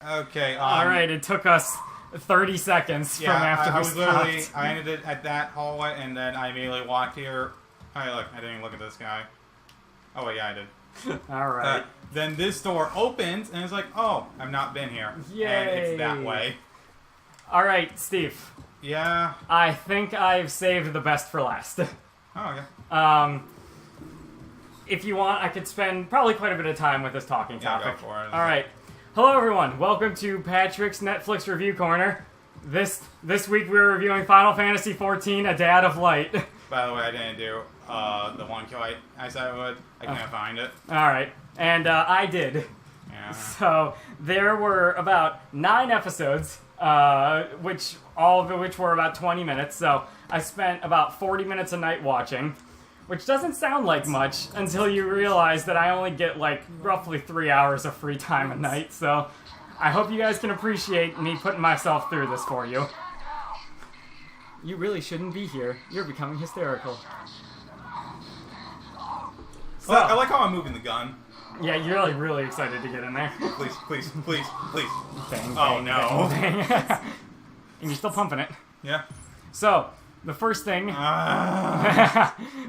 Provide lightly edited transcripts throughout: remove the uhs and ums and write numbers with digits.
Okay. Alright, it took us 30 seconds from after we stopped. I ended it at that hallway, and then I immediately walked here. Hey, look, I didn't even look at this guy. Oh, wait, yeah, I did. Alright. Then this door opens, and it's like, oh, I've not been here. Yay. And it's that way. Alright, Steve. Yeah. I think I've saved the best for last. Oh, okay. If you want, I could spend probably quite a bit of time with this talking topic. Yeah, go for it. Alright. Hello, everyone. Welcome to Patrick's Netflix Review Corner. This week we're reviewing Final Fantasy XIV, A Dad of Light. By the way, I didn't do the one kill I said I would. I can't find it. Alright. And I did. Yeah. So, there were about 9 episodes, all of which were about 20 minutes. So, I spent about 40 minutes a night watching. Which doesn't sound like much until you realize that I only get like roughly 3 hours of free time a night, so I hope you guys can appreciate me putting myself through this for you. You really shouldn't be here. You're becoming hysterical. So, I like how I'm moving the gun. Yeah, you're really, really excited to get in there. Please, please, please, please. Bang, bang, Oh, no. bang, bang. And you're still pumping it. Yeah. So, the first thing...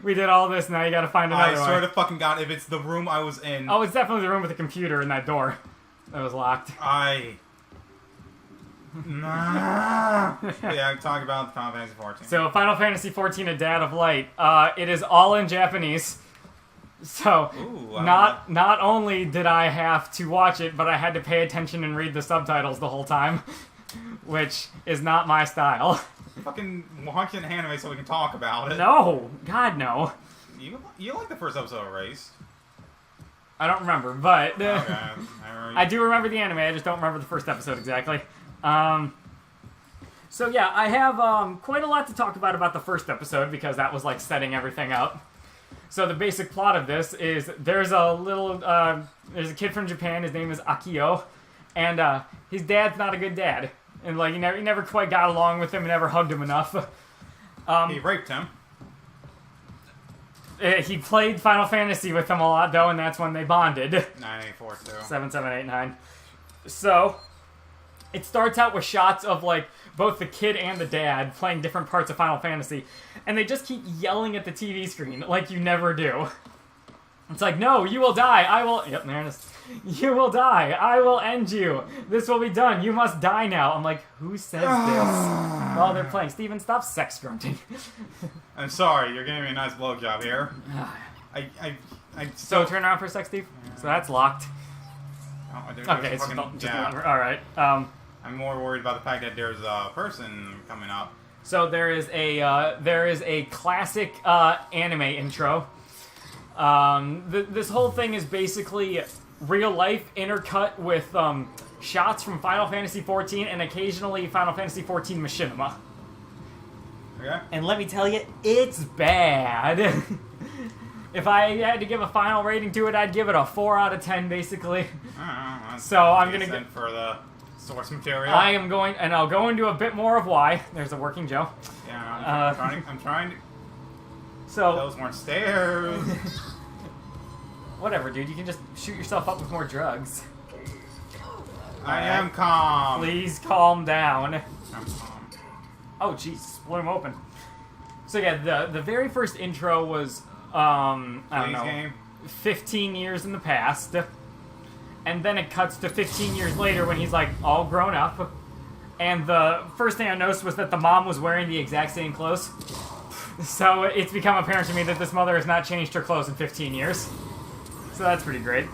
we did all this, now you gotta find another one. I swear to fucking God, if it's the room I was in... Oh, it's definitely the room with the computer and that door that was locked. Yeah, I'm talking about Final Fantasy XIV. So, Final Fantasy XIV, A Dad of Light. It is all in Japanese. So, Ooh, not only did I have to watch it, but I had to pay attention and read the subtitles the whole time. Which is not my style. Fucking watch an anime so we can talk about it. No! God, no. You like the first episode of Race? I don't remember, but... Okay. I do remember the anime, I just don't remember the first episode exactly. So yeah, I have quite a lot to talk about the first episode, because that was like setting everything up. So the basic plot of this is, there's a kid from Japan, his name is Akio, and his dad's not a good dad. And like he never quite got along with him, and never hugged him enough. He raped him. He played Final Fantasy with him a lot though, and that's when they bonded. 9842. 7789. So it starts out with shots of like both the kid and the dad playing different parts of Final Fantasy, and they just keep yelling at the TV screen like you never do. It's like, no, you will die. I will... Yep, there it is. You will die. I will end you. This will be done. You must die now. I'm like, who says this? While they're playing. Steven, stop sex grunting. I'm sorry, you're giving me a nice blowjob here. So turn around for a sec, Steve. So that's locked. Oh, Okay, it's just alright. I'm more worried about the fact that there's a person coming up. So there is a classic anime intro. This whole thing is basically real life intercut with shots from Final Fantasy XIV and occasionally Final Fantasy XIV machinima. Okay. And let me tell you, it's bad. If I had to give a final rating to it, I'd give it a 4 out of 10, basically. So I'm gonna get for the source material. I'll go into a bit more of why. There's a working Joe. Yeah, I'm trying to. So those weren't stairs. Whatever, dude. You can just shoot yourself up with more drugs. I am calm. Please calm down. I'm calm. Oh, jeez. Split him open. So yeah, the very first intro was, I don't know, 15 years in the past. And then it cuts to 15 years later when he's, like, all grown up. And the first thing I noticed was that the mom was wearing the exact same clothes. So it's become apparent to me that this mother has not changed her clothes in 15 years. So that's pretty great.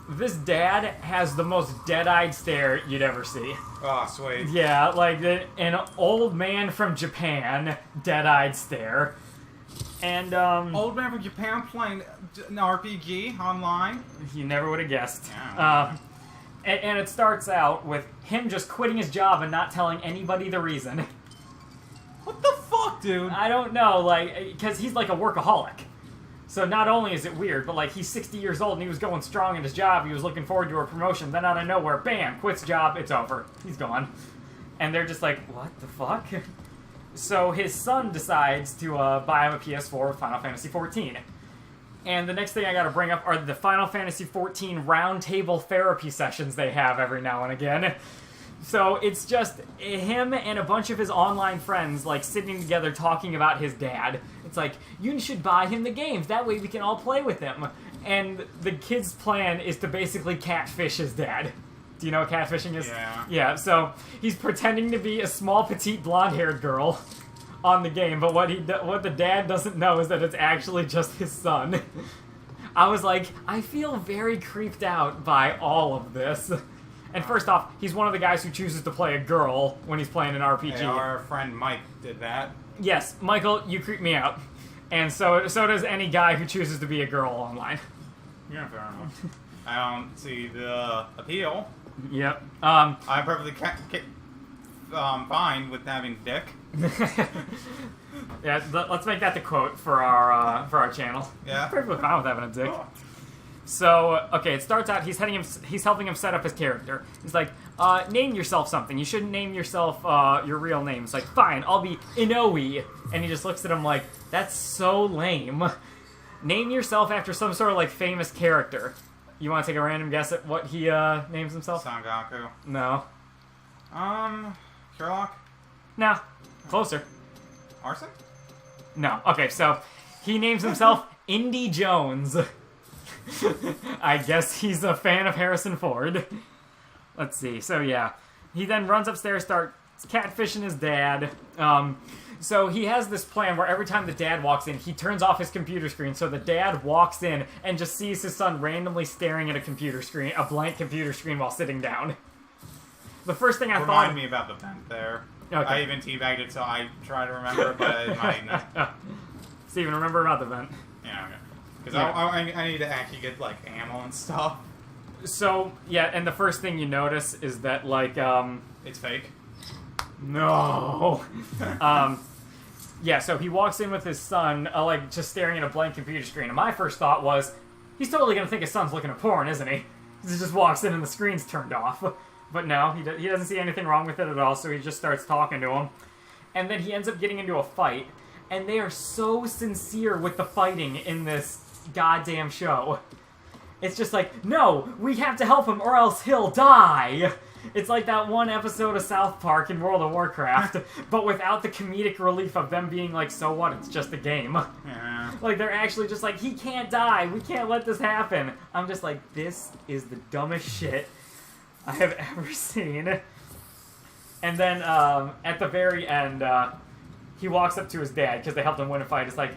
This dad has the most dead-eyed stare you'd ever see. Oh, sweet. Yeah, like an old man from Japan, dead-eyed stare. And, old man from Japan playing an RPG online? You never would have guessed. Yeah. And it starts out with him just quitting his job and not telling anybody the reason. What the fuck, dude? I don't know, like, because he's like a workaholic. So not only is it weird, but like he's 60 years old and he was going strong in his job, he was looking forward to a promotion, then out of nowhere, bam, quits job, it's over. He's gone. And they're just like, what the fuck? So his son decides to buy him a PS4 with Final Fantasy XIV. And the next thing I gotta bring up are the Final Fantasy XIV roundtable therapy sessions they have every now and again. So it's just him and a bunch of his online friends, like, sitting together talking about his dad. It's like, you should buy him the games, that way we can all play with him. And the kid's plan is to basically catfish his dad. Do you know what catfishing is? Yeah. Yeah, so he's pretending to be a small, petite, blonde-haired girl on the game, but what the dad doesn't know is that it's actually just his son. I was like, I feel very creeped out by all of this. And first off, he's one of the guys who chooses to play a girl when he's playing an RPG. Hey, our friend Mike did that. Yes, Michael, you creep me out. And so does any guy who chooses to be a girl online. Yeah, fair enough. I don't see the appeal. Yep. I'm perfectly fine with having dick. Yeah, let's make that the quote for our channel. Yeah. Perfectly fine with having a dick. Oh. So, okay, it starts out, he's helping him set up his character. He's like, name yourself something. You shouldn't name yourself your real name. It's like, fine, I'll be Inoue. And he just looks at him like, that's so lame. Name yourself after some sort of, like, famous character. You want to take a random guess at what he names himself? Sangaku. No. Sherlock? No. Closer. Arson? No. Okay, so he names himself Indy Jones. I guess he's a fan of Harrison Ford. Let's see. So yeah, he then runs upstairs, starts catfishing his dad. So he has this plan where every time the dad walks in, he turns off his computer screen. So the dad walks in and just sees his son randomly staring at a computer screen, a blank computer screen, while sitting down. The first thing I thought... Remind me about the vent there. Okay. I even teabagged it, so I try to remember, but it might... Steven, remember about the vent. Yeah, okay. Because Yeah. I need to actually get, like, ammo and stuff. So, yeah, and the first thing you notice is that, like, It's fake. No! Yeah, so he walks in with his son, like, just staring at a blank computer screen. And my first thought was, he's totally gonna think his son's looking at porn, isn't he? He just walks in and the screen's turned off. But no, he doesn't see anything wrong with it at all, so he just starts talking to him. And then he ends up getting into a fight. And they are so sincere with the fighting in this goddamn show. It's just like, no, we have to help him or else he'll die! It's like that one episode of South Park in World of Warcraft, but without the comedic relief of them being like, so what, it's just a game. Yeah. Like, they're actually just like, he can't die, we can't let this happen. I'm just like, this is the dumbest shit I have ever seen. And then, at the very end, he walks up to his dad, because they helped him win a fight. It's like,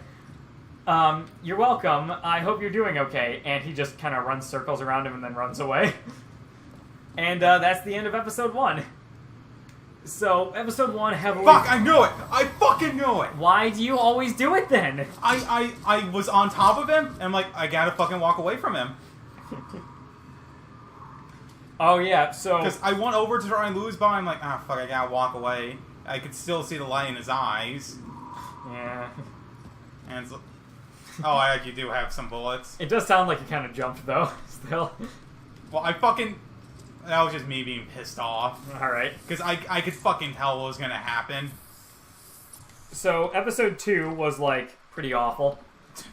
you're welcome, I hope you're doing okay. And he just kind of runs circles around him and then runs away. And that's the end of episode 1. So, episode 1 heavily... Fuck, I knew it! I fucking knew it! Why do you always do it then? I was on top of him, and I'm like, I gotta fucking walk away from him. Oh yeah, so... Because I went over to try and lose, but I'm like, ah, fuck, I gotta walk away. I could still see the light in his eyes. Yeah. And it's... Oh, I actually do have some bullets. It does sound like you kind of jumped, though, still. Well, I fucking... That was just me being pissed off. Alright. Because I could fucking tell what was gonna happen. So, episode 2 was, like, pretty awful.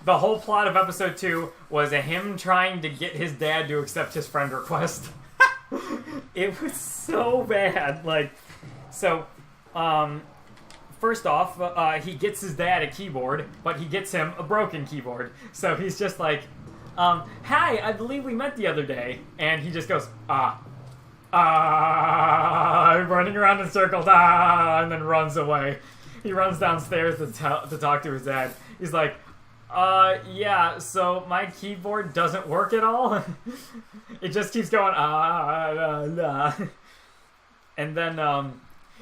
The whole plot of episode 2 was him trying to get his dad to accept his friend request. It was so bad. Like, so, first off, he gets his dad a keyboard, but he gets him a broken keyboard. So he's just like, hi, I believe we met the other day. And he just goes, running around in circles, and then runs away. He runs downstairs to talk to his dad. He's like, yeah, so my keyboard doesn't work at all. It just keeps going, And then,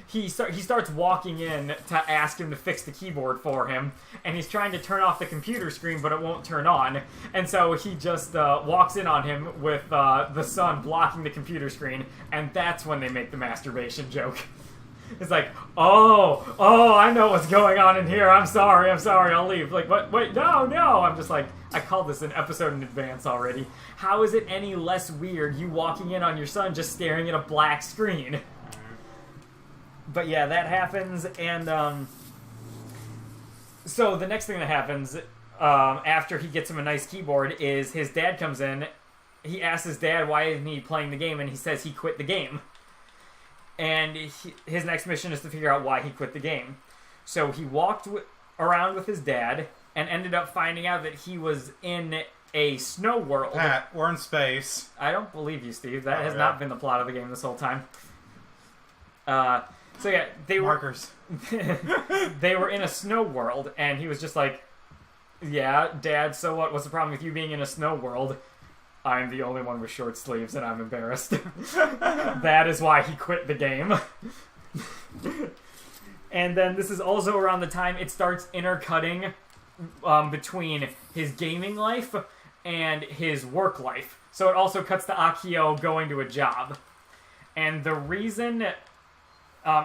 he starts walking in to ask him to fix the keyboard for him, and he's trying to turn off the computer screen, but it won't turn on. And so he just walks in on him with the son blocking the computer screen, and that's when they make the masturbation joke. It's like, oh, I know what's going on in here. I'm sorry, I'll leave. Like, what? Wait, no. I'm just like, I called this an episode in advance already. How is it any less weird you walking in on your son just staring at a black screen? But yeah, that happens, and so the next thing that happens, after he gets him a nice keyboard, is his dad comes in. He asks his dad why isn't he playing the game, and he says he quit the game. And his next mission is to figure out why he quit the game. So he walked around with his dad and ended up finding out that he was in a snow world. Pat, we're in space. I don't believe you, Steve. That has not been the plot of the game this whole time. So yeah, they Markers. they were in a snow world, and he was just like, yeah, Dad, so what? What's the problem with you being in a snow world? I'm the only one with short sleeves, and I'm embarrassed. That is why he quit the game. And then this is also around the time it starts intercutting between his gaming life and his work life. So it also cuts to Akio going to a job. And the reason...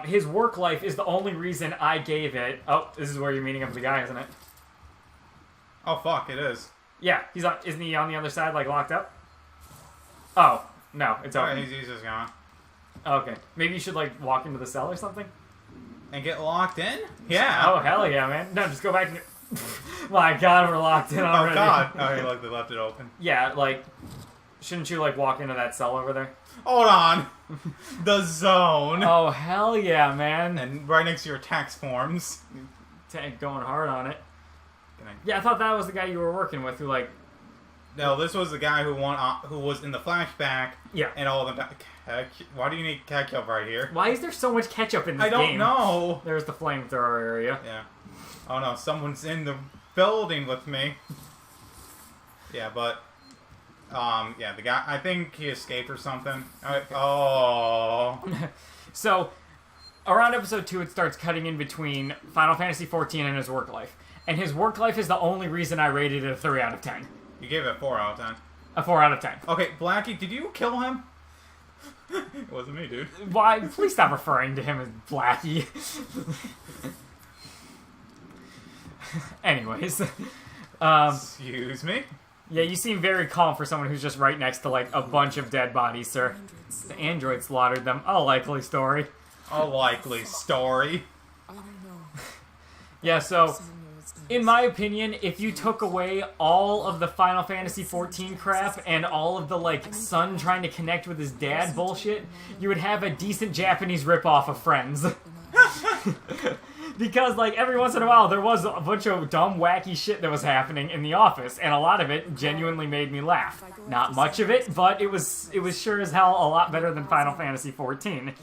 his work life is the only reason I gave it... Oh, this is where you're meeting up with the guy, isn't it? Oh, fuck, it is. Yeah, isn't he on the other side, like, locked up? Oh, no, it's open. Alright, he's just gone. Okay. Maybe you should, like, walk into the cell or something? And get locked in? Yeah. Oh, hell yeah, man. No, just go back and... My god, we're locked in already. Oh, God. Oh, hey, look, they left it open. Yeah, like... Shouldn't you, like, walk into that cell over there? Hold on. The zone. Oh, hell yeah, man. And right next to your tax forms. Tank going hard on it. Yeah, I thought that was the guy you were working with who, like... No, this was the guy who was in the flashback. Yeah. And all of them... Why do you need ketchup right here? Why is there so much ketchup in this game? I don't know. There's the flamethrower area. Yeah. Oh no, someone's in the building with me. Yeah, but... yeah, the guy... I think he escaped or something. Oh. So, around episode 2, it starts cutting in between Final Fantasy XIV and his work life. And his work life is the only reason I rated it a 3 out of 10. You gave it a 4 out of 10. A 4 out of 10. Okay, Blackie, did you kill him? It wasn't me, dude. Why? Please stop referring to him as Blackie. Anyways. Excuse me? Yeah, you seem very calm for someone who's just right next to, like, a bunch of dead bodies, sir. The android slaughtered them. A likely story. A likely story. Yeah, so, in my opinion, if you took away all of the Final Fantasy XIV crap and all of the, like, son trying to connect with his dad bullshit, you would have a decent Japanese ripoff of Friends. Because, like, every once in a while, there was a bunch of dumb, wacky shit that was happening in the office, and a lot of it genuinely made me laugh. Not much of it, but it was sure as hell a lot better than Final Fantasy XIV.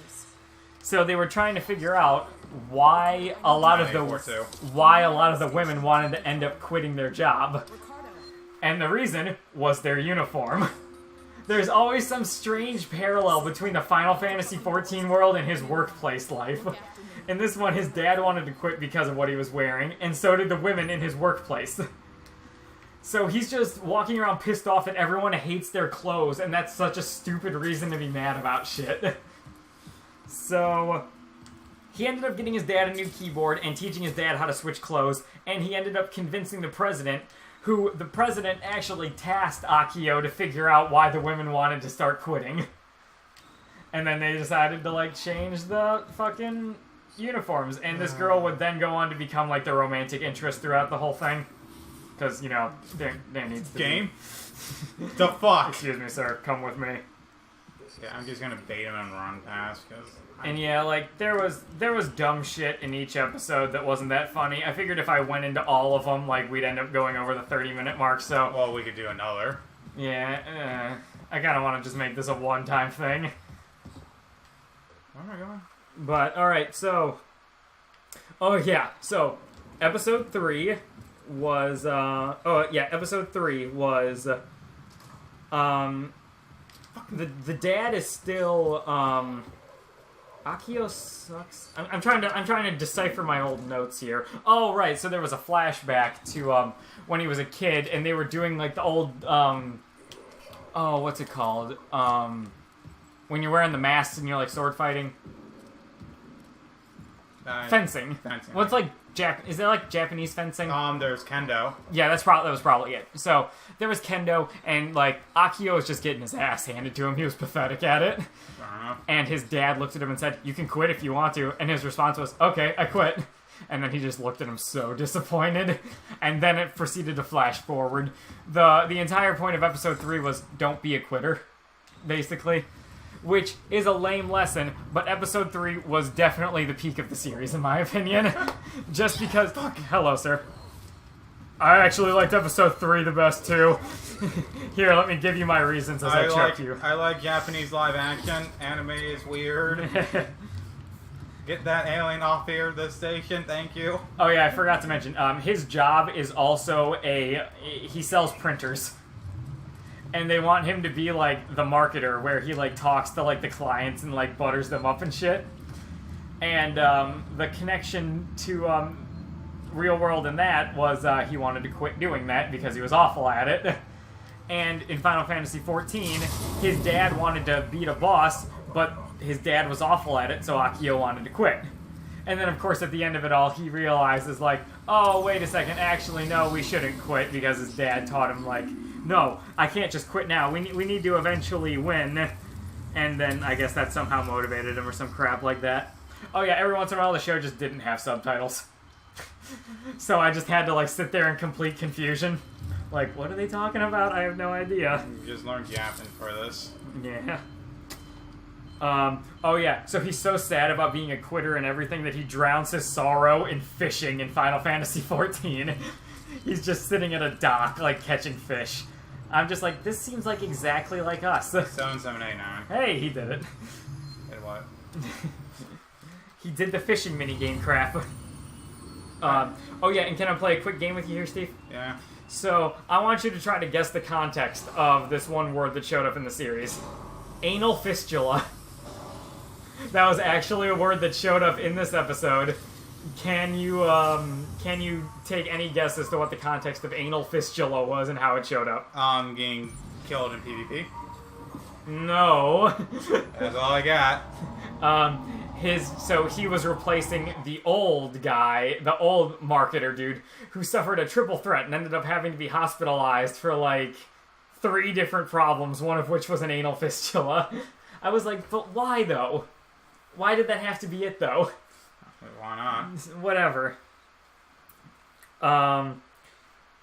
So they were trying to figure out why a lot of the women wanted to end up quitting their job. And the reason was their uniform. There's always some strange parallel between the Final Fantasy XIV world and his workplace life. In this one, his dad wanted to quit because of what he was wearing, and so did the women in his workplace. So he's just walking around pissed off that everyone hates their clothes, and that's such a stupid reason to be mad about shit. So he ended up getting his dad a new keyboard and teaching his dad how to switch clothes, and he ended up convincing the president, who the president actually tasked Akio to figure out why the women wanted to start quitting. And then they decided to, like, change the fucking uniforms, and this girl would then go on to become, like, the romantic interest throughout the whole thing. Because, you know, there needs to Game? The fuck? Excuse me, sir. Come with me. Yeah, I'm just gonna bait him and run past, because... And yeah, like, there was dumb shit in each episode that wasn't that funny. I figured if I went into all of them, like, we'd end up going over the 30-minute mark, so... Well, we could do another. Yeah, I kind of want to just make this a one-time thing. Where am I going? But, alright, so... Oh, yeah, so, episode 3 was, episode 3 was, the dad is still, Akio sucks. I'm trying to decipher my old notes here. Oh, right, so there was a flashback to, when he was a kid, and they were doing, like, the old, what's it called? When you're wearing the masks and you're, like, sword fighting. Fencing. What's like is there like Japanese fencing? There's kendo. Yeah, that was probably it. So there was kendo, and like Akio was just getting his ass handed to him. He was pathetic at it. And his dad looked at him and said, "You can quit if you want to." And his response was, "Okay, I quit." and then he just looked at him so disappointed, and then it proceeded to flash forward. The entire point of episode 3 was don't be a quitter, basically, which is a lame lesson, but episode 3 was definitely the peak of the series, in my opinion. Just because... Hello, sir. I actually liked episode 3 the best, too. Here, let me give you my reasons as I check you. I like Japanese live action. Anime is weird. Get that alien off here, this station, thank you. Oh yeah, I forgot to mention, his job is also he sells printers. And they want him to be, like, the marketer, where he, like, talks to, like, the clients and, like, butters them up and shit. And, the connection to, real world in that was, he wanted to quit doing that because he was awful at it. And in Final Fantasy XIV, his dad wanted to beat a boss, but his dad was awful at it, so Akio wanted to quit. And then, of course, at the end of it all, he realizes, like, oh, wait a second, actually, no, we shouldn't quit, because his dad taught him, like, no, I can't just quit now, we need to eventually win. And then, I guess that somehow motivated him or some crap like that. Oh yeah, every once in a while the show just didn't have subtitles. So I just had to, like, sit there in complete confusion. Like, what are they talking about? I have no idea. You just learned Japan for this. Yeah. Oh yeah, so he's so sad about being a quitter and everything that he drowns his sorrow in fishing in Final Fantasy XIV. He's just sitting at a dock, like, catching fish. I'm just like, this seems like exactly like us. 7789. Hey, he did it. Did what? He did the fishing minigame crap. Oh yeah, and can I play a quick game with you here, Steve? Yeah. So, I want you to try to guess the context of this one word that showed up in the series. Anal fistula. That was actually a word that showed up in this episode. Can you take any guess as to what the context of anal fistula was and how it showed up? Getting killed in PvP. No. That's all I got. So he was replacing the old guy, the old marketer dude, who suffered a triple threat and ended up having to be hospitalized for, like, 3 different problems, one of which was an anal fistula. I was like, but why, though? Why did that have to be it, though? Why not? Whatever.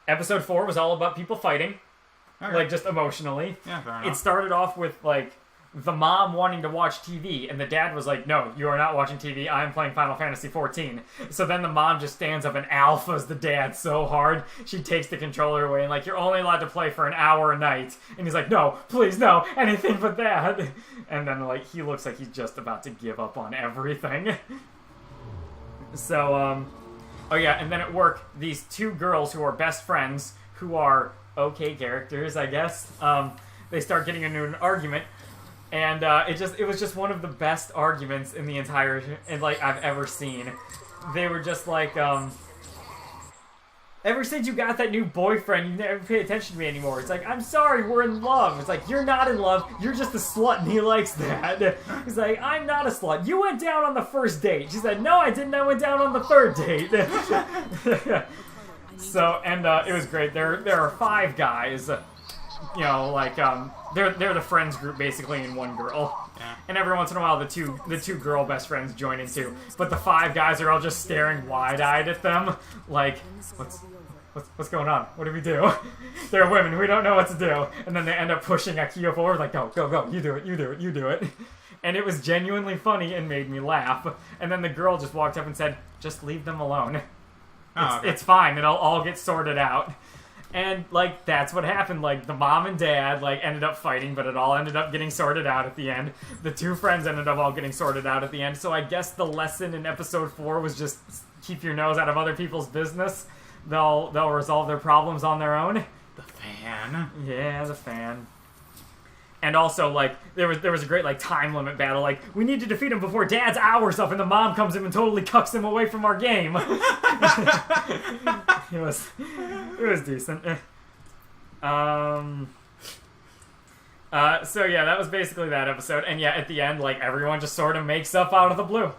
Episode 4 was all about people fighting. Okay. Like, just emotionally. Yeah, fair enough. It started off with, like, the mom wanting to watch TV, and the dad was like, no, you are not watching TV, I'm playing Final Fantasy XIV. So then the mom just stands up and alphas the dad so hard, she takes the controller away and, like, you're only allowed to play for an hour a night. And he's like, no, please, no, anything but that. And then, like, he looks like he's just about to give up on everything. So, oh yeah, and then at work, these 2 girls who are best friends, who are okay characters, I guess, they start getting into an argument. And it was just one of the best arguments in the entire, I've ever seen. They were just like, ever since you got that new boyfriend, you never pay attention to me anymore. It's like, I'm sorry, we're in love. It's like, you're not in love, you're just a slut, and he likes that. He's like, I'm not a slut. You went down on the first date. She said, no, I didn't. I went down on the 3rd date. So, and it was great. There are 5 guys. You know, like, they're the friends group, basically, in one girl. Yeah. And every once in a while, the two girl best friends join in, too. But the 5 guys are all just staring wide-eyed at them, like, what's going on? What do we do? They're women, we don't know what to do. And then they end up pushing Akio forward, like, go, you do it. And it was genuinely funny and made me laugh. And then the girl just walked up and said, just leave them alone. It's fine, it'll all get sorted out. And, like, that's what happened. Like, the mom and dad, like, ended up fighting, but it all ended up getting sorted out at the end. The 2 friends ended up all getting sorted out at the end. So I guess the lesson in episode 4 was just keep your nose out of other people's business. They'll resolve their problems on their own. The fan. Yeah, the fan. And also, like, there was a great, like, time limit battle. Like, we need to defeat him before Dad's hour's up, and the mom comes in and totally cucks him away from our game. It was decent. So yeah, that was basically that episode. And yeah, at the end, like, everyone just sort of makes up out of the blue.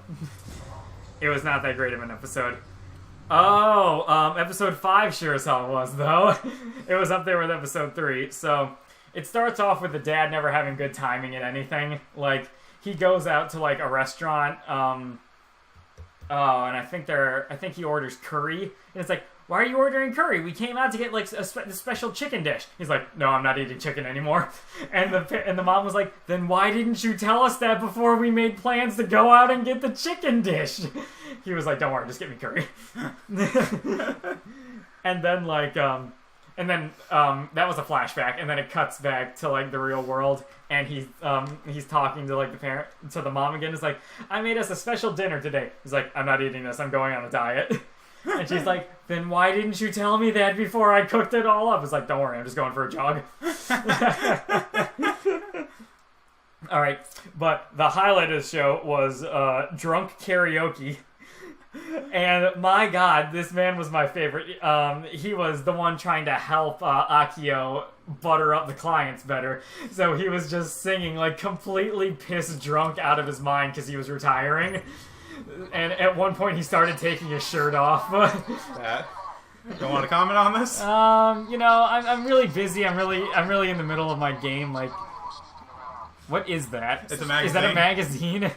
It was not that great of an episode. Oh, episode 5 sure as hell was, though. It was up there with episode 3. So it starts off with the dad never having good timing at anything. Like, he goes out to, like, a restaurant, Oh, and I think he orders curry, and it's like, why are you ordering curry? We came out to get like a special chicken dish. He's like, no, I'm not eating chicken anymore. And the mom was like, then why didn't you tell us that before we made plans to go out and get the chicken dish? He was like, don't worry, just get me curry. And then that was a flashback, and then it cuts back to like the real world, and he's talking to like to the mom again. It's like, I made us a special dinner today. He's like, I'm not eating this. I'm going on a diet. And she's like, then why didn't you tell me that before I cooked it all up? It's like, don't worry, I'm just going for a jog. All right, but the highlight of the show was drunk karaoke. And my God, this man was my favorite. He was the one trying to help Akio butter up the clients better. So he was just singing like completely pissed drunk out of his mind because he was retiring. And at one point he started taking his shirt off. Don't want to comment on this? I'm really busy. I'm really in the middle of my game. Like, what is that? It's a magazine. Is that a magazine?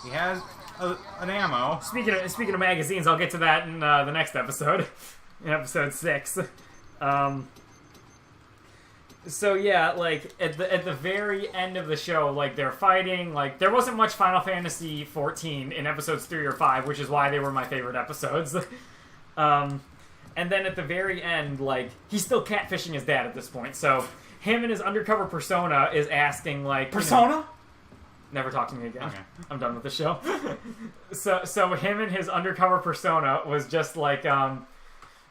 He has an ammo. Speaking of magazines, I'll get to that in the next episode, in episode 6. So yeah, like at the very end of the show, like they're fighting. Like there wasn't much Final Fantasy 14 in episodes 3 or 5, which is why they were my favorite episodes. And then at the very end, like he's still catfishing his dad at this point. So him and his undercover persona is asking like Persona. Never talk to me again. Okay. I'm done with the show. So him and his undercover persona was just like,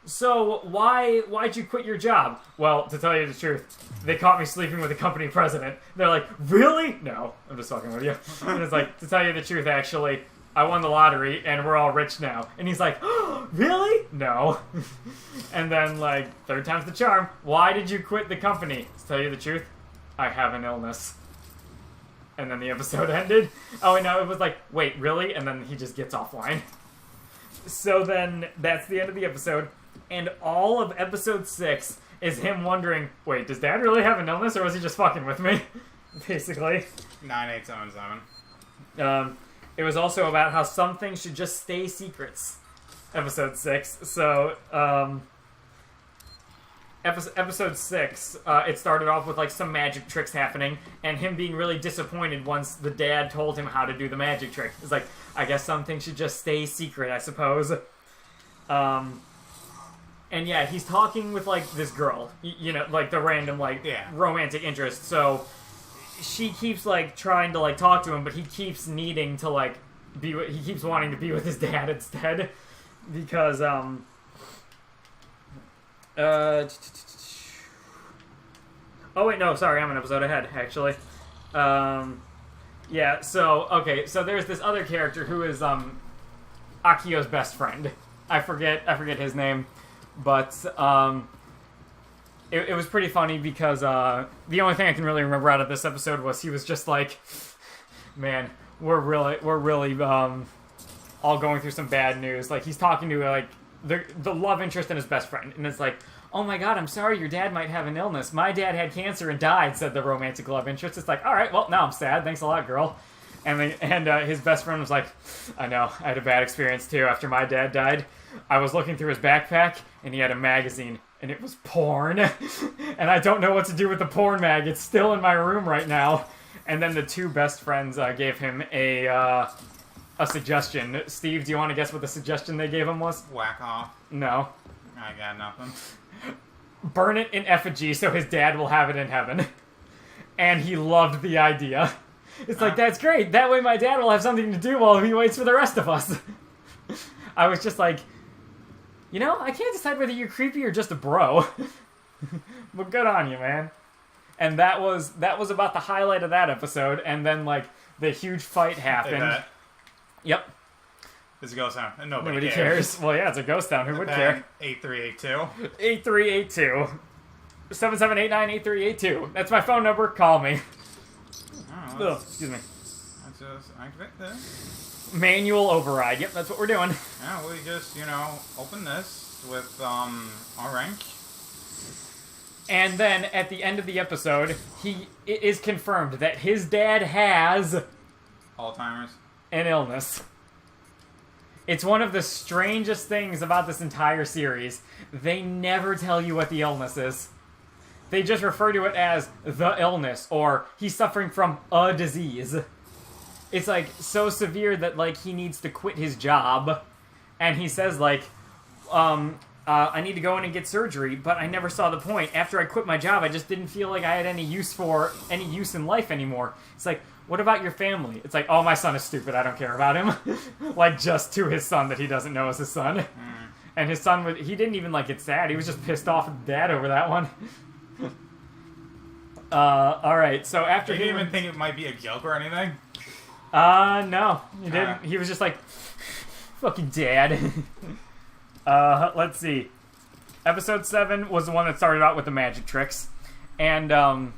so why'd you quit your job? Well, to tell you the truth, they caught me sleeping with the company president. They're like, really? No, I'm just fucking with you. And it's like, to tell you the truth, actually, I won the lottery and we're all rich now. And he's like, oh, really? No. And then like, third time's the charm. Why did you quit the company? To tell you the truth, I have an illness. And then the episode ended. Oh, no, it was like, wait, really? And then he just gets offline. So then that's the end of the episode. And all of episode 6 is him wondering, wait, does Dad really have an illness or was he just fucking with me? Basically. 9877. It was also about how some things should just stay secrets. Episode 6. So, Episode 6, it started off with like some magic tricks happening, and him being really disappointed once the dad told him how to do the magic trick. It's like, I guess some things should just stay secret, I suppose. And yeah, he's talking with like this girl, like the random like romantic interest. So she keeps like trying to like talk to him, but he keeps needing to like he keeps wanting to be with his dad instead, because oh wait, no, sorry, I'm an episode ahead, actually. Yeah, so there's this other character who is Akio's best friend. I forget his name, but it was pretty funny because the only thing I can really remember out of this episode was he was just like, man, we're really all going through some bad news. Like he's talking to like the love interest and his best friend, and it's like, oh my God, I'm sorry, your dad might have an illness. My dad had cancer and died, said the romantic love interest. It's like, all right, well, now I'm sad. Thanks a lot, girl. And his best friend was like, I know, I had a bad experience too after my dad died. I was looking through his backpack, and he had a magazine, and it was porn. And I don't know what to do with the porn mag. It's still in my room right now. And then the two best friends gave him a suggestion. Steve, do you want to guess what the suggestion they gave him was? Whack off. No. I got nothing. Burn it in effigy so his dad will have it in heaven. And he loved the idea. It's like, that's great. That way my dad will have something to do while he waits for the rest of us. I was just like, I can't decide whether you're creepy or just a bro. But good on you, man. And that was about the highlight of that episode. And then, like, the huge fight happened. Yep. It's a ghost town, and nobody cares. Well, yeah, it's a ghost town. Who would care? 8382. 8382. 7789-8382. That's my phone number. Call me. Oh, excuse me. Let's just activate this. Manual override. Yep, that's what we're doing. Yeah, we just, open this with our rank. And then at the end of the episode, it is confirmed that his dad has Alzheimer's. An illness. It's one of the strangest things about this entire series. They never tell you what the illness is. They just refer to it as the illness, or he's suffering from a disease. It's, like, so severe that, like, he needs to quit his job. And he says, like, I need to go in and get surgery, but I never saw the point. After I quit my job, I just didn't feel like I had any use in life anymore. It's like, what about your family? It's like, oh, my son is stupid. I don't care about him. Like, just to his son that he doesn't know is his son. Mm. And his son, he didn't even, like, get sad. He was just pissed off at dad over that one. Alright, so after he didn't even think it might be a joke or anything? No. He didn't. He was just like, fucking dad. Let's see. Episode 7 was the one that started out with the magic tricks. And,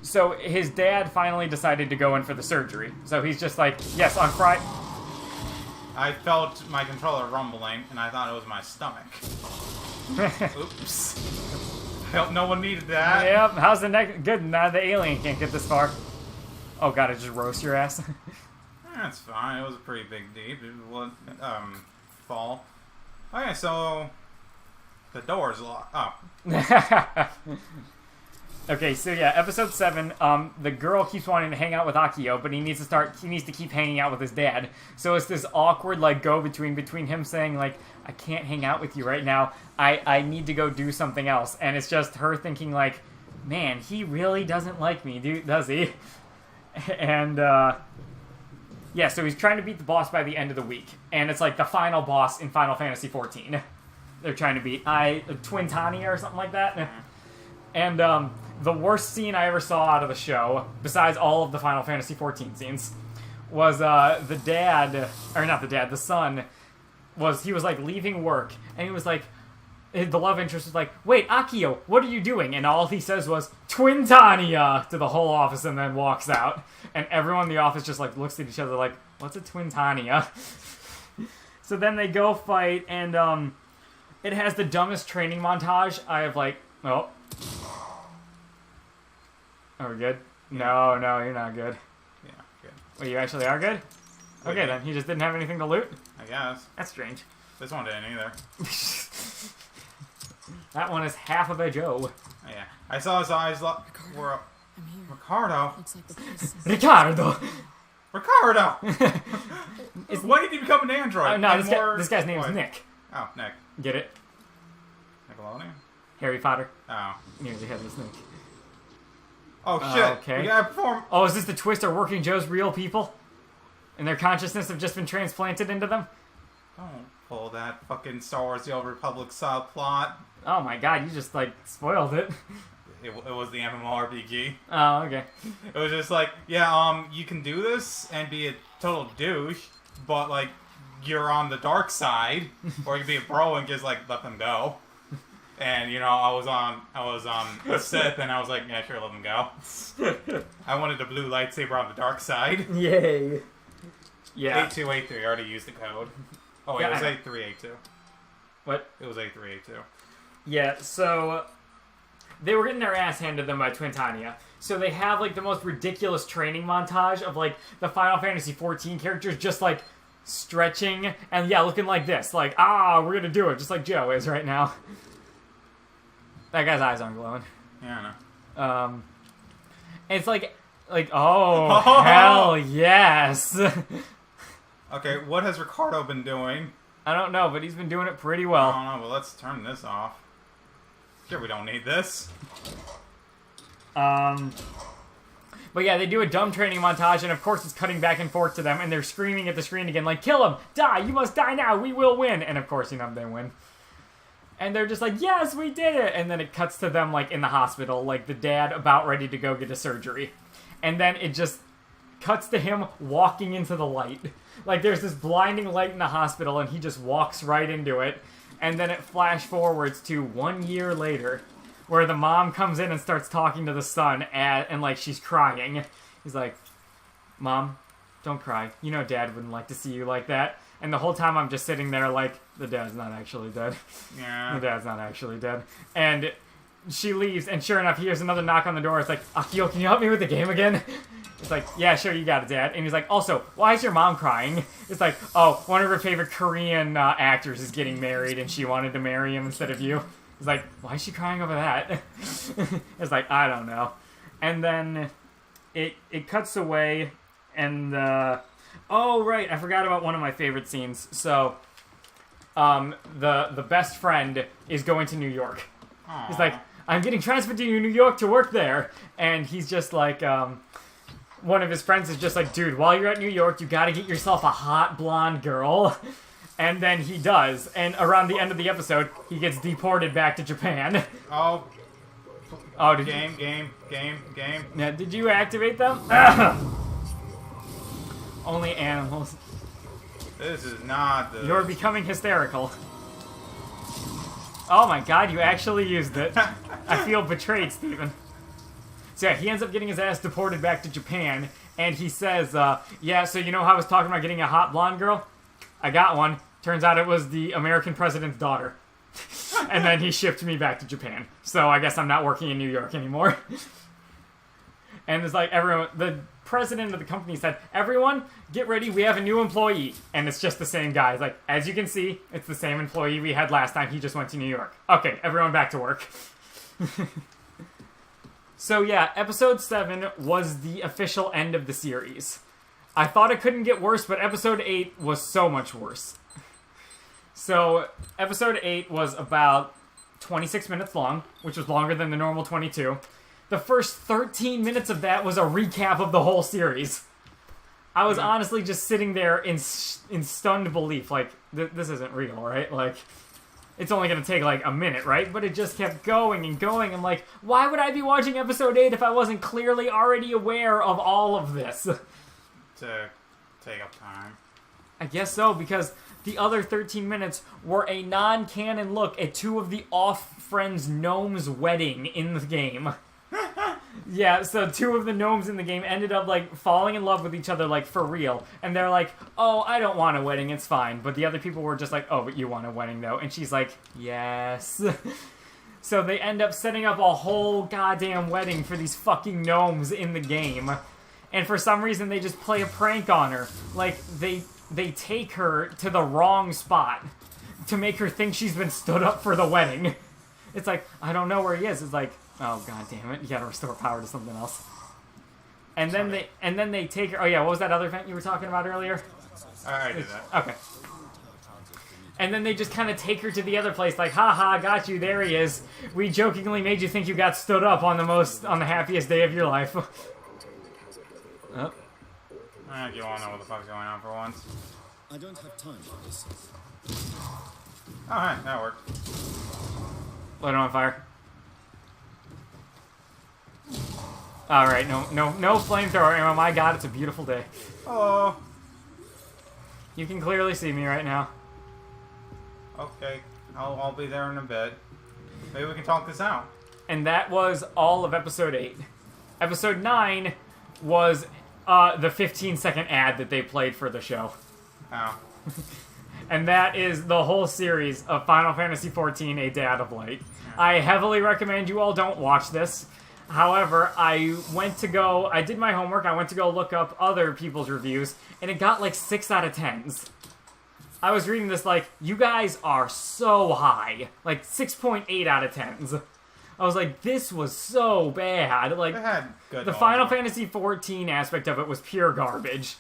so his dad finally decided to go in for the surgery. So he's just like, yes, on Friday. I felt my controller rumbling, and I thought it was my stomach. Oops. I hope no one needed that. Yep, how's the next? Good, now the alien can't get this far. Oh god, it just roast your ass. That's fine, it was a pretty big deep. Fall. Okay, so the door's locked. Oh. Okay, so yeah, episode 7, the girl keeps wanting to hang out with Akio, but he needs to keep hanging out with his dad. So it's this awkward, like, go-between him saying, like, I can't hang out with you right now, I need to go do something else. And it's just her thinking, like, man, he really doesn't like me, does he? And, yeah, so he's trying to beat the boss by the end of the week. And it's, like, the final boss in Final Fantasy XIV. They're trying to beat Twin Tania or something like that. And, the worst scene I ever saw out of the show, besides all of the Final Fantasy XIV scenes, was the son, he was like leaving work, and he was like, the love interest was like, wait, Akio, what are you doing? And all he says was, Twin Tania, to the whole office, and then walks out. And everyone in the office just like looks at each other like, what's a Twin Tania? So then they go fight, and it has the dumbest training montage. I have like, oh. Are we good? No, you're not good. Yeah, good. Well, you actually are good? Okay, then. He just didn't have anything to loot? I guess. That's strange. This one didn't either. That one is half of a Joe. Oh, yeah. I saw his eyes were up. I'm here. Ricardo. Looks like the place is... Ricardo! Ricardo! Why did he become an android? No, this guy's name is Nick. Oh, Nick. Get it? Nickelodeon? Harry Potter. Oh. Here's the headless Nick. Oh, shit. Okay. We gotta perform. Oh, is this the twist? Are Working Joe's real people? And their consciousness have just been transplanted into them? Don't pull that fucking Star Wars The Old Republic style plot. Oh my god, you just, like, spoiled it. It was the MMORPG. Oh, okay. It was just like, yeah, you can do this and be a total douche, but, like, you're on the dark side, or you can be a bro and just, like, let them go. And, you know, I was a Sith, and I was like, yeah, sure, let them go. I wanted a blue lightsaber on the dark side. Yay. Yeah. 8283, I already used the code. Oh, wait, Yeah, it was 8382. What? It was 8382. Yeah, so they were getting their ass handed to them by Twin Tania. So they have, like, the most ridiculous training montage of, like, the Final Fantasy XIV characters just, like, stretching and, yeah, looking like this. Like, we're gonna do it, just like Joe is right now. That guy's eyes aren't glowing. Yeah, I know. It's like, oh, hell yes. Okay, what has Ricardo been doing? I don't know, but he's been doing it pretty I well. don't know, but let's turn this off. Sure, we don't need this. But yeah, they do a dumb training montage, and of course it's cutting back and forth to them, and they're screaming at the screen again, like, kill him! Die! You must die now! We will win! And of course, you know, they win. And they're just like, yes, we did it! And then it cuts to them, like, in the hospital, like, the dad about ready to go get a surgery. And then it just cuts to him walking into the light. Like, there's this blinding light in the hospital, and he just walks right into it. And then it flash forwards to 1 year later, where the mom comes in and starts talking to the son, and like, she's crying. He's like, Mom, don't cry. You know Dad wouldn't like to see you like that. And the whole time I'm just sitting there like, the dad's not actually dead. Yeah. The dad's not actually dead. And she leaves, and sure enough, he hears another knock on the door. It's like, Akio, can you help me with the game again? It's like, yeah, sure, you got it, Dad. And he's like, also, why is your mom crying? It's like, oh, one of her favorite Korean actors is getting married, and she wanted to marry him instead of you. It's like, why is she crying over that? It's like, I don't know. And then it cuts away, and oh, right, I forgot about one of my favorite scenes. So, the best friend is going to New York. Aww. He's like, I'm getting transferred to New York to work there. And he's just like, one of his friends is just like, dude, while you're at New York, you gotta get yourself a hot blonde girl. And then he does. And around the end of the episode, he gets deported back to Japan. Oh. Oh, did game. Now, did you activate them? Only animals. This is not the... You're becoming hysterical. Oh my god, you actually used it. I feel betrayed, Steven. So yeah, he ends up getting his ass deported back to Japan, and he says, yeah, so you know how I was talking about getting a hot blonde girl? I got one. Turns out it was the American president's daughter. And then he shipped me back to Japan. So I guess I'm not working in New York anymore. And it's like, everyone, the president of the company said, everyone, get ready, we have a new employee. And it's just the same guy. It's like, as you can see, it's the same employee we had last time. He just went to New York. Okay, everyone back to work. So yeah, episode 7 was the official end of the series. I thought it couldn't get worse, but episode 8 was so much worse. So, episode 8 was about 26 minutes long, which was longer than the normal 22. The first 13 minutes of that was a recap of the whole series. I was honestly just sitting there in stunned belief, like, this isn't real, right? Like, it's only going to take, like, a minute, right? But it just kept going and going. I'm like, why would I be watching episode 8 if I wasn't clearly already aware of all of this? To take up time. I guess so, because the other 13 minutes were a non-canon look at two of the off-friends' gnomes' wedding in the game. Yeah, so two of the gnomes in the game ended up, like, falling in love with each other, like, for real. And they're like, oh, I don't want a wedding, it's fine. But the other people were just like, oh, but you want a wedding, though. And she's like, yes. So they end up setting up a whole goddamn wedding for these fucking gnomes in the game. And for some reason, they just play a prank on her. Like, they take her to the wrong spot to make her think she's been stood up for the wedding. It's like, I don't know where he is. It's like, oh god damn it, you gotta restore power to something else. And then they take her. Oh yeah, what was that other event you were talking about earlier? I did that. Okay. And then they just kind of take her to the other place, like, haha, got you, there he is. We jokingly made you think you got stood up on the happiest day of your life. Oh. You all know what the fuck's going on for once. I don't have time for this. Oh, hi, that worked. Light it on fire. Alright, no flamethrower ammo. My god, it's a beautiful day. Oh. You can clearly see me right now. Okay, I'll be there in a bit. Maybe we can talk this out. And that was all of episode 8. Episode 9 was the 15-second ad that they played for the show. Oh. And that is the whole series of Final Fantasy XIV, A Dad of Light. I heavily recommend you all don't watch this. However, I did my homework, I went to go look up other people's reviews, and it got like 6 out of 10s. I was reading this like, you guys are so high. Like 6.8 out of 10s. I was like, this was so bad. Like, It had good the Final Fantasy XIV aspect of it was pure garbage.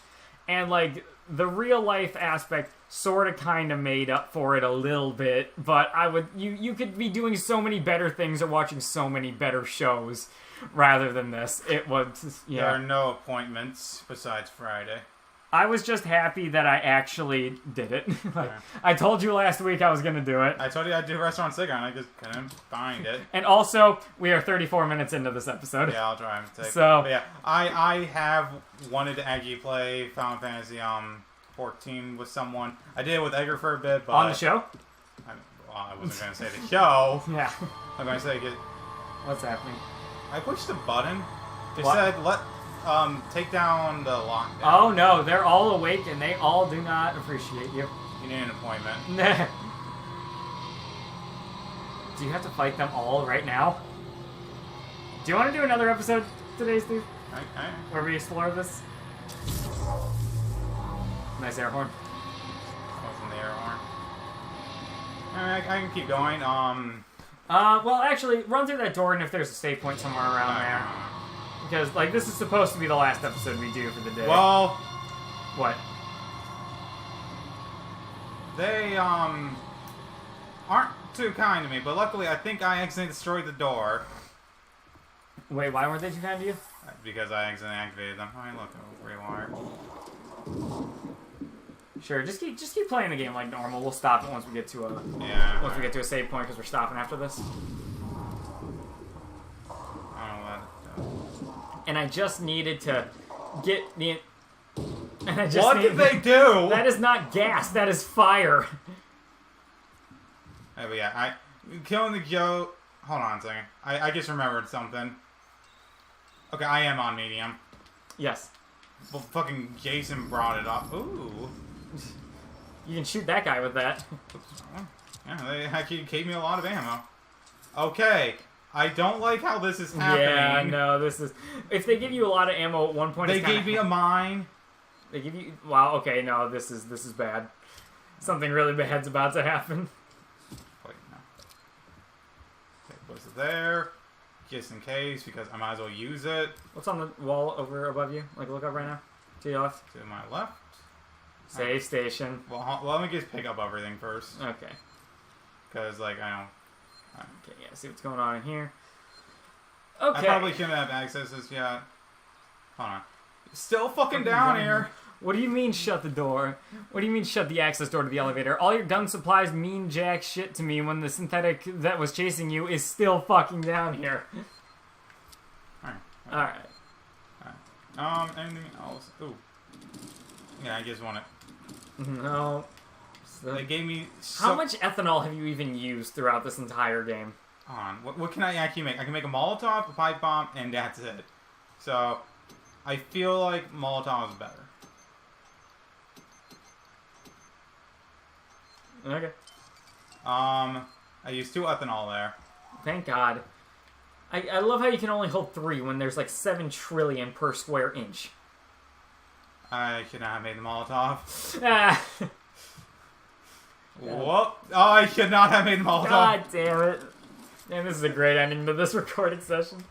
And like, the real life aspect sort of kind of made up for it a little bit, but you could be doing so many better things or watching so many better shows rather than this. It was, yeah. There are no appointments besides Friday. I was just happy that I actually did it. Like, Yeah. I told you last week I was going to do it. I told you I'd do Restaurant Cigar, and I just couldn't find it. And also, we are 34 minutes into this episode. Yeah, I'll try and take. So, but yeah, I have wanted to actually play Final Fantasy 14 with someone. I did it with Edgar for a bit, but on the show? I wasn't gonna say the show. Yeah. I'm gonna say What's happening? I pushed the button. It What? said take down the lockdown. Oh no, they're all awake and they all do not appreciate you. You need an appointment. Nah. Do you have to fight them all right now? Do you want to do another episode today, Steve? Okay. where we explore this. Nice air horn. Wasn't the air horn. I can keep going. Well, actually, run through that door, and if there's a save point somewhere around there. Because, like, this is supposed to be the last episode we do for the day. Well, What? they, aren't too kind to me, but luckily I think I accidentally destroyed the door. Wait, why weren't they too kind to you? Because I accidentally activated them. I mean, look, rewire. Sure, just keep playing the game like normal. We'll stop it once we get to a Yeah. we get to a save point because we're stopping after this. I don't know what. And I just needed to get the. And I just What did they do? That is not gas. That is fire. Hey, but yeah, killing the Joe. Hold on a second. I just remembered something. Okay, I am on medium. Yes. Well, fucking Jason brought it up. Ooh. You can shoot that guy with that. Yeah, they actually gave me a lot of ammo. Okay, I don't like how this is happening. Yeah, no, this is. If they give you a lot of ammo at one point, They it's kinda, gave me a mine. They give you. Wow. Okay. No, this is bad. Something really bad's about to happen. Wait, no. Okay, what's it there? Just in case, because I might as well use it. What's on the wall over above you? Like, look up right now. To your left. To my left. Save station. Well, let me just pick up everything first. Okay. Because, like, I don't... Okay, yeah, see what's going on in here. I Okay. probably shouldn't have access to this yet. Hold on. Still fucking down here. What do you mean shut the door? What do you mean shut the access door to the elevator? All your gun supplies mean jack shit to me when the synthetic that was chasing you is still fucking down here. Alright. Alright. Anything else? Ooh. Yeah, I just want it. No. They gave me How much ethanol have you even used throughout this entire game? Hold on. What can I actually make? I can make a Molotov, a pipe bomb, and that's it. So, I feel like Molotov is better. Okay. I used 2 ethanol there. Thank God. I love how you can only hold 3 when there's like 7 trillion per square inch. I should not have made the Molotov. Ah. Whoop. Oh, I should not have made the Molotov. God damn it. Man, this is a great ending to this recording session.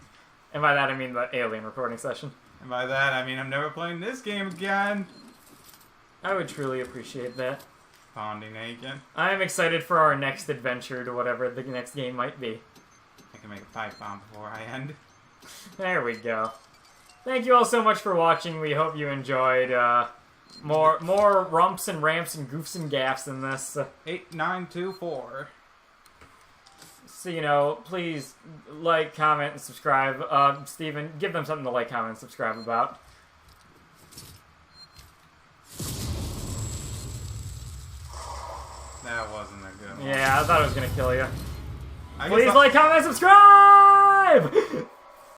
And by that I mean the alien recording session. And by that, I mean I'm never playing this game again. I would truly appreciate that. Bonding naked. I am excited for our next adventure to whatever the next game might be. I can make a pipe bomb before I end. There we go. Thank you all so much for watching. We hope you enjoyed more rumps and ramps and goofs and gaffs in this. 8924. So, you know, please like, comment, and subscribe. Steven, give them something to like, comment, and subscribe about. That wasn't a good one. Yeah, I thought it was going to kill you. I Please guess like, comment, and subscribe!